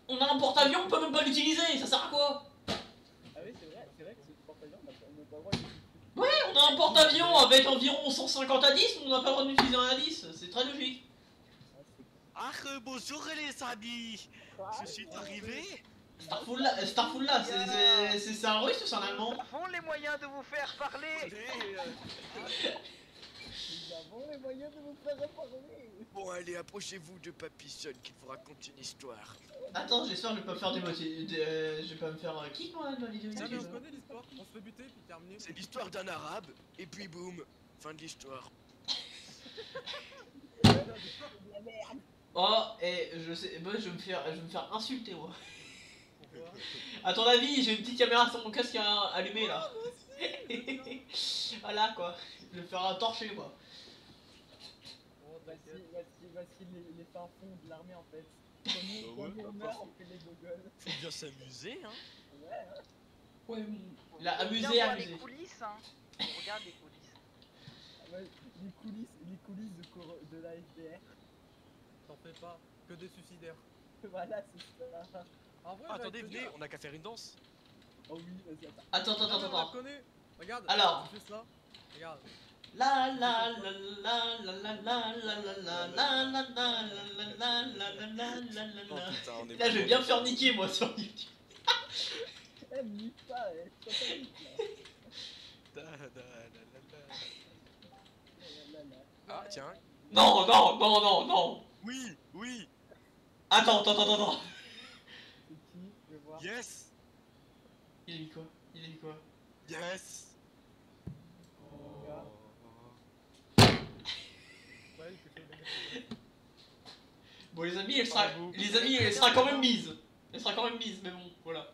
On a un porte-avions, on peut même pas l'utiliser, ça sert à quoi? Ah oui, c'est vrai que ce porte-avions, on n'a pas le droit d'utiliser. Ouais, on a un porte-avions avec environ 150 à 10, mais on n'a pas le droit d'utiliser un à 10, c'est très logique. Ah, bonjour les amis. Je suis arrivé. Starfall là, c'est un russe ou c'est un allemand? Nous avons les moyens de vous faire parler. Nous avons les moyens de vous faire parler. Bon, allez, approchez-vous de Papillon qui vous raconte une histoire. Attends, j'espère que je vais pas me faire démotiver. Je vais pas me faire kick moi de ma vidéo Non, mais on YouTube. connaît l'histoire, on se fait buter puis terminé. C'est l'histoire d'un arabe, et puis boum, fin de l'histoire. Oh, et je sais, moi je vais me faire insulter moi. Pourquoi? À ton avis, j'ai une petite caméra sur mon casque allumé là. Voilà quoi, je vais me faire torcher quoi. Oh, t'inquiète. Voici les fins fonds de l'armée en fait. Quand ouais, on meurt, on fait les gogoles. Faut bien s'amuser, hein. Ouais, hein. Ouais, la Bien amusé, voir amusé. les coulisses, hein. On regarde les coulisses. Ah ouais, les coulisses de la FDR. T'en fais pas, que des suicidaires. Voilà, c'est ça. En vrai, Ah, j'allais attendez, te venez, dire- on a qu'à faire une danse. Oh oui, vas-y, attends. Attends, Non, mais on la attends. connaît. Regarde, Alors. tu fais ça. Regarde. La la la la la la la la la la la la la la. Oh putain, on est Là, je vais bien me faire niquer moi sur YouTube. Eh, nique pas, sois pas nique là. Ah, tiens. Non, non, non, non, non. Oui, oui, Attends. C'est qui? Je vais voir. yes, Il a mis quoi? yes. Ouais, il fait de mettre- Bon les amis, elle sera quand même mise. Elle sera quand même mise, mais bon, voilà.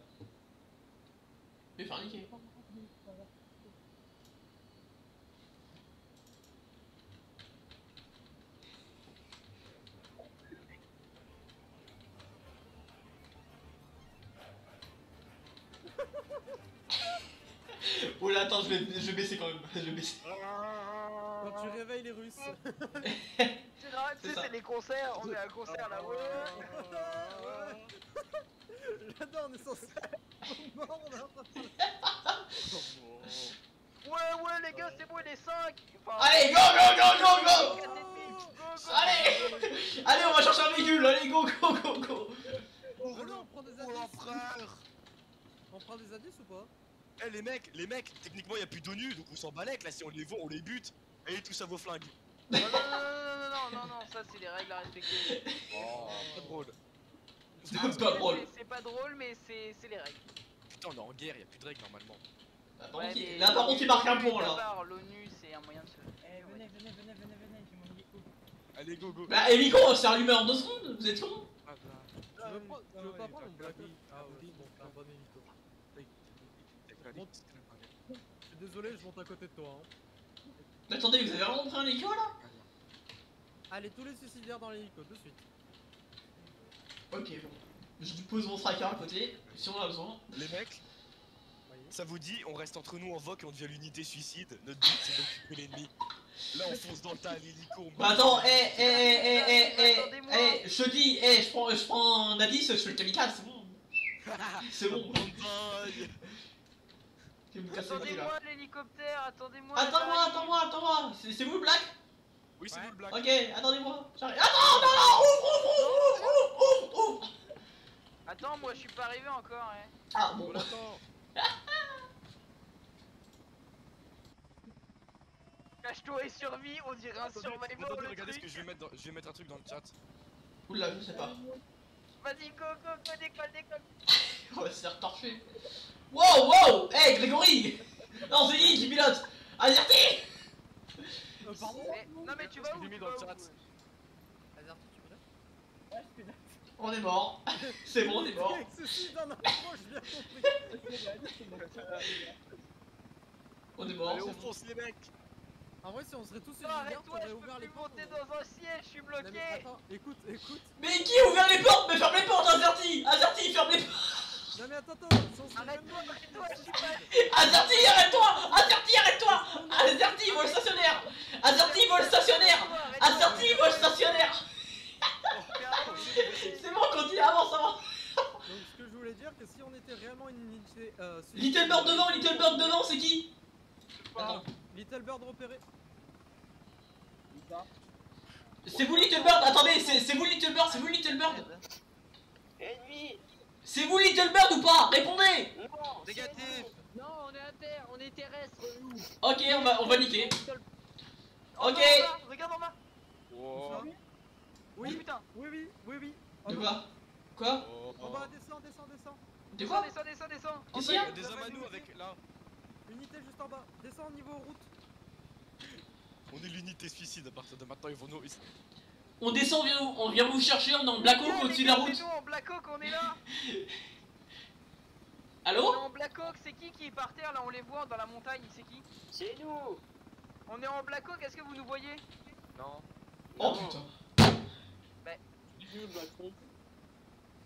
Je vais faire niquer. Oh là, attends, je vais baisser quand même. Je vais baisser. Quand tu réveilles les Russes. C'est grave, tu C'est sais, ça. c'est les concerts, on est à un concert là, ouais. Là-dedans, on est censé. Mort, on est en train de- Ouais, les gars, c'est bon, il est 5. Allez, go, go, go, go, go. Allez, allez, on va chercher un véhicule. Allez, go, go, go, go. On prend des indices. l'empereur. On prend des indices ou pas? Eh les mecs, techniquement y a plus d'ONU, donc on s'en balèque là, si on les voit, on les bute. Allez tous à vos flingues. Non, ça c'est les règles à respecter. Oh, pas drôle. C'est pas drôle. C'est pas drôle, mais c'est les règles. Putain, on est en guerre, y a plus de règles normalement. Là, par contre, il marque un point là. L'ONU, c'est un moyen de se. Eh, venez, j'ai mon hélico. Allez, go, go. Bah, hélico, on s'est allumé en 2 secondes. Vous êtes con? Tu veux pas prendre mon Black Hawk? Ah oui, bon, c'est un bon hélico. Je suis désolé, je monte à côté de toi. Hein. Attendez, vous avez vraiment pris un hélico là? Allez, tous les suicidaires dans l'hélico, de suite. Ok, bon. Je pose mon striker à côté, si on a besoin. Les mecs, ça vous dit, on reste entre nous en voc et on devient l'unité suicide. Notre but c'est d'occuper l'ennemi. Là on fonce dans le tas à l'hélico. Bah attends, je te dis, je prends un indice, je fais le kamikaze, c'est bon. C'est bon. Attendez-moi l'hélicoptère, attendez-moi. Attends-moi. C'est vous le black? Oui, c'est vous le black. Ok, attendez-moi. J'arrive. Attends, non, ouvre. Attends, moi je suis pas arrivé encore, hein. Ah bon. Attends. Cache-toi et survie, on dirait un survival. Attendez, regardez ce que je vais mettre je vais mettre un truc dans le chat. Oula, je sais pas. Vas-y, go, décolle. On va se faire torcher. Wow, hey Grégory. Non, c'est qui pilote? Azerty. Pardon? Non mais tu vas où? Je l'ai mis dans le chat. Azerty, tu connais? Ouais, je suis là. On est mort. C'est bon, on est mort. Ceci d'un approche, j'ai bien compris. On est mort. Allez, on fonce les mecs. En vrai, si on serait tous Non, suicidaires, arrête-toi, t'aurais je ouvert peux les plus portes. monter dans un siège, je suis Non, mais bloqué. attends, écoute. Mais qui a ouvert les portes? Mais ferme les portes, Azerty, ferme les portes. Non, mais attends, si on serait Arrête-toi, je suis pas. Azerty, arrête-toi. Azerty, vole stationnaire. Azerty, vole stationnaire. C'est bon, continue, avance. Donc, ce que je voulais dire, que si on était réellement une unité. Little Bird devant, c'est qui? Attends. Little Bird repéré. C'est vous Little Bird, attendez, c'est vous Little Bird. Ennemi. C'est vous Little Bird ou pas? Répondez. Non. Négatif. Non, on est à terre, on est terrestre. Ok, on va niquer. Ok. Regarde en bas. Oh. Oui, putain. Oui. De quoi? En bas, descends. De quoi? Descends. Qu'est-ce qu'il y Il y a? a des hommes à nous avec là. Unité juste en bas. Descends niveau route. On est l'unité suicide à partir de maintenant, ils vont nous. On descend, on vient vous chercher, on est en Black Hawk au-dessus de la route. C'est nous en Black Hawk, on est là. On est Allô? en Black Hawk, c'est qui est par terre là? On les voit dans la montagne, c'est qui? C'est nous. On est en Black Hawk, est-ce que vous nous voyez? Non. Oh putain.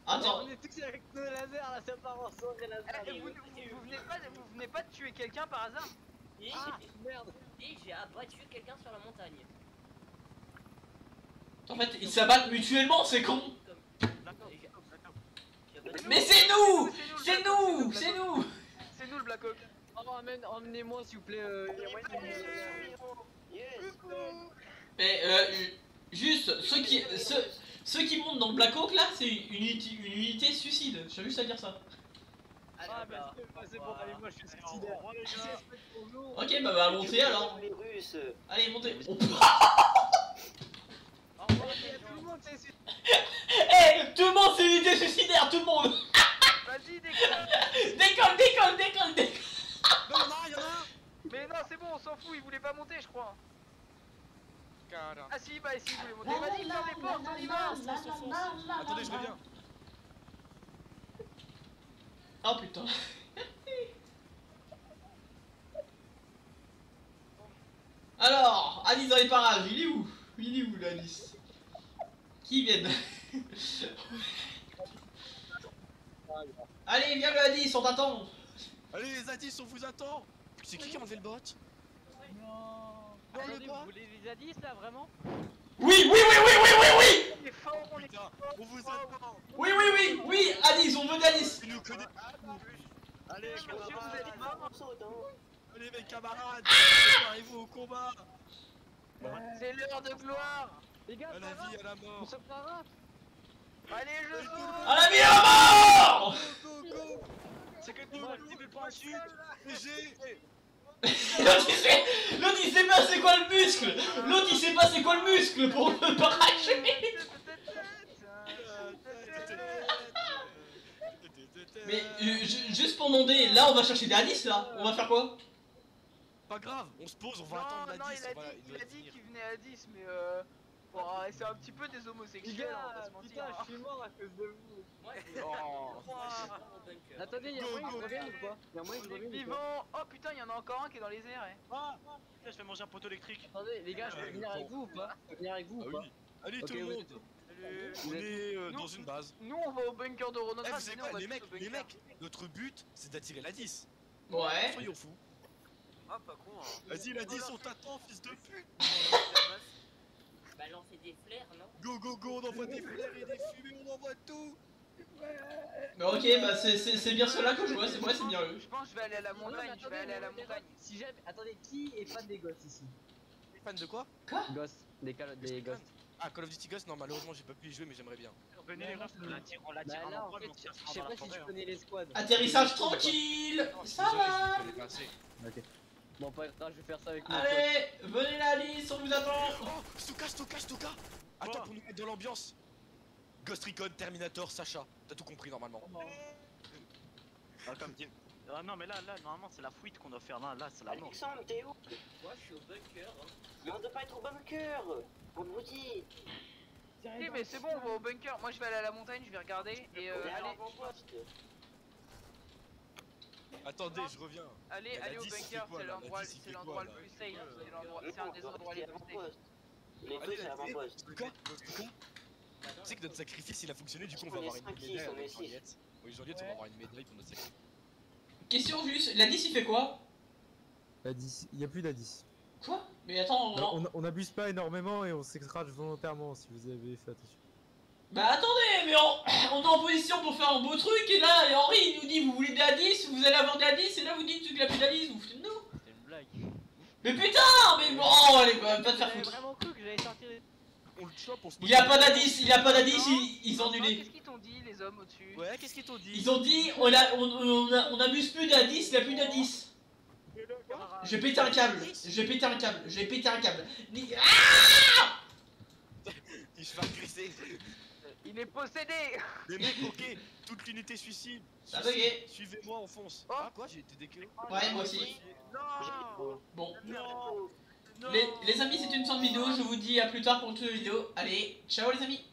Attends. On est tous avec nos lasers là, ça part ensemble les lasers. Vous venez pas de tuer quelqu'un par hasard? Ah merde. Et j'ai abattu quelqu'un sur la montagne. En fait, ils s'abattent mutuellement, c'est con. Mais c'est nous. C'est nous le Black Hawk. Oh, emmenez-moi s'il vous plaît. Mais juste, ceux qui montent dans le Black Hawk là, c'est une unité suicide. J'ai juste à dire ça. Ah bah c'est bon, allez, moi je suis suicidaire. Ok, bah montez alors. Les Russes. Allez, montez. Oh. Eh, tout le monde c'est une unité suicidaire, tout le monde. Vas-y, Décolle. Non, y'en a un. Mais non, c'est bon, on s'en fout, il voulait pas monter, je crois. Cara. Ah si, bah si, il voulait monter. Vas-y, ferme les portes, on y va. Attendez, je reviens. Oh putain. Alors, Alice dans les parages, il est où l'Alice? Qui viennent? Allez, viens le Alice, on t'attend. Allez les Zadis, on vous attend. C'est qui a enlevé le bot? Attendez, vous voulez les indices là vraiment? Oui. On est fort, on est Putain, on vous attend. Oui, Alice, on veut d'Alice. Il nous connaît. Allez, Allez mes camarades, préparez-vous au combat. C'est l'heure de gloire. Les gars, À la vie, à la mort. on se fera. Allez, je saute. À la vie à la mort. Go, go, go. C'est que nous, activez le parachute. Léger. L'autre il sait pas c'est quoi le muscle. L'autre il sait pas c'est quoi le muscle pour le parachuter. Mais juste pour demander, là on va chercher des indices là. On va faire quoi? Pas grave, on se pose, on va attendre la 10. Il a dit qu'il venait à 10, mais bon, c'est un petit peu des Les homosexuels, gars, on va pas se mentir. putain, hein. je suis mort à cause de vous. Moi, Attendez, y'a moyen que je revienne ou pas? Y'a moyen que je On est revienne ou pas? vivant. Oh putain, il y en a encore un qui est dans les airs. Ah, je vais manger un poteau électrique. Attendez, les gars, je peux venir avec vous ou pas? Je peux venir avec vous Ah ou pas? oui. Allez Ok, tout le vous monde. êtes- On est Nous- dans une base. Nous, on va au bunker de Eh, Ronographe. vous savez quoi, les mecs, notre but c'est d'attirer la 10. Ouais. Soyons fous. Ah, pas con, hein. Vas-y, la 10, on t'attend, fils de pute. Bah lancer des flares, non? Go, go, go, on envoie des flares et des fumées, on envoie tout. Bah ok, bah c'est bien cela que je vois, c'est bien eux. Je pense que je vais aller à la montagne. Je vais aller à la montagne. Si jamais. Attendez, qui est fan des ghosts ici? T'es fan de quoi? Ghosts, des ghosts. Ah, Call of Duty Ghost, non, malheureusement j'ai pas pu y jouer, mais j'aimerais bien. Venez les refs, on l'attire Bah à là, en l'endroit, fait, mais on tire je sais dans pas la si forêt, je hein. connais les squads. Atterrissage tranquille. Ça Désolé, va. je connais pas assez. Ok. Bon, pas grave, je vais faire ça avec mon pote. Allez, venez la liste, on vous attend. Oh, Stuka. Attends, Quoi pour nous mettre dans l'ambiance. Ghost Recon, Terminator, Sacha. T'as tout compris normalement. Ah, comme dit. Ah non, mais là, normalement, c'est la fuite qu'on doit faire. Là, c'est la mort. Alexandre, t'es où? Moi, je suis au bunker. Mais on doit pas être au bunker. On vous dit. Ok, mais c'est bon, on va au bunker. Moi, je vais aller à la montagne, je vais regarder. Et allez, Attendez, je reviens. allez La au 10, il fait bunker. quoi, C'est là? l'endroit La 10, il fait le quoi, là plus safe. C'est un des endroits les plus safe. Les deux, Allez, c'est l'avant-poste. Stuka. Tu sais que notre sacrifice il a fonctionné, du coup on va On est avoir une 5, 6, médaille on est avec 6. Juliette. Oui, Juliette, on va avoir une médaille pour notre sacrifice. Question juste, la 10 il fait quoi? La 10, il y a plus la 10. Quoi? Mais attends, On abuse pas énormément et on s'excrase volontairement si vous avez fait attention. bah attendez, mais on est en position pour faire un beau truc et là Henri il nous dit vous voulez des A10, vous allez avoir des A10 et là vous dites qu'il a plus d'A10, vous foutez de nous. C'est une blague. Mais putain, mais bon, allez, bah, pas te faire J'avais foutre. vraiment cru que j'allais sortir. On le chope, on se Il a pas d'A10, ils ont du nez. Qu'est-ce qu'ils t'ont dit, les hommes au-dessus? Ouais, qu'est-ce qu'ils t'ont dit? Ils ont dit on abuse plus d'A10, il a plus d'A10. Je vais péter un câble, je vais péter un câble, je vais péter un câble. Ah, Il se fait agresser. Il est possédé. Les mecs, ok, toute l'unité suicide. Ça a bugué. Suivez-moi, on fonce. Oh. Ah quoi, j'ai été décalé. Ouais, moi aussi. Non. Bon, Non. les amis, c'est une fin de vidéo, je vous dis à plus tard pour une autre vidéo. Allez, ciao les amis.